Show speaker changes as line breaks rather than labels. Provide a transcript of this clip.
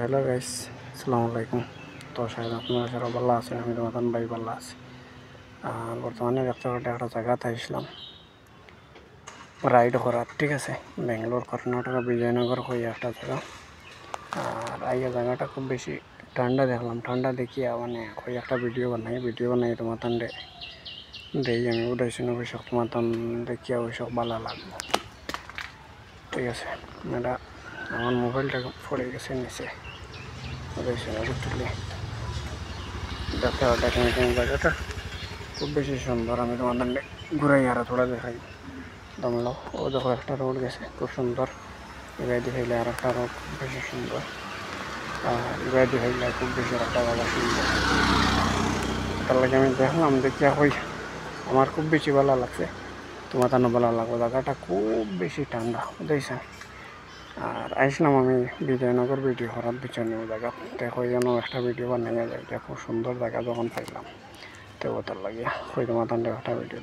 Hello guys, আসসালামু আলাইকুম। তো শায়দ আপনারা সবাই ভালো আছেন, আমি তোমাদের ভাই ভালো আছি। আর বর্তমানে একটা জায়গাতে আসলাম রাইড করার, ঠিক আছে। বেঙ্গালোর কর্ণাটকা বিজয়নগর হয়ে একটা জায়গা। আর এই জায়গাটা খুব বেশি ঠান্ডা দেখলাম, ঠান্ডা দেখিয়া মানে ওই একটা ভিডিও বানাই তোমাদের দেই আমি উদাসীন অবশ্য তোমাদের দেখিয়া ওইসব ভালো লাগবো, ঠিক আছে। মেয়েরা আমার মোবাইলটা পড়ে গেছে নিচে, উদাসীন তুলে জায়গাটা খুব বেশি সুন্দর। আমি তোমাদের ঘুরাই আরো থোড়া দেখাই দমলো। ও দেখো একটা রোড গেছে খুব সুন্দর, এবার দেখাইলে আর একটা রোড খুব বেশি সুন্দর। আর এবার দেখাইলে খুব বেশি একটা জায়গা সুন্দর। তার লাগে আমি দেখলাম, দেখিয়া হই আমার খুব বেশি ভালো লাগছে। তোমার তানো ভালো লাগবে, জায়গাটা খুব বেশি ঠান্ডা বুঝেছেন। আর আসলাম আমি বিজয়নগর ভিডিও করার পিছনে ও জায়গা দেখো যেন একটা ভিডিও বানাইয়া যায়, খুব সুন্দর জায়গা যখন পাইলাম তো তার লাগিয়া হয়তো মাতান একটা ভিডিও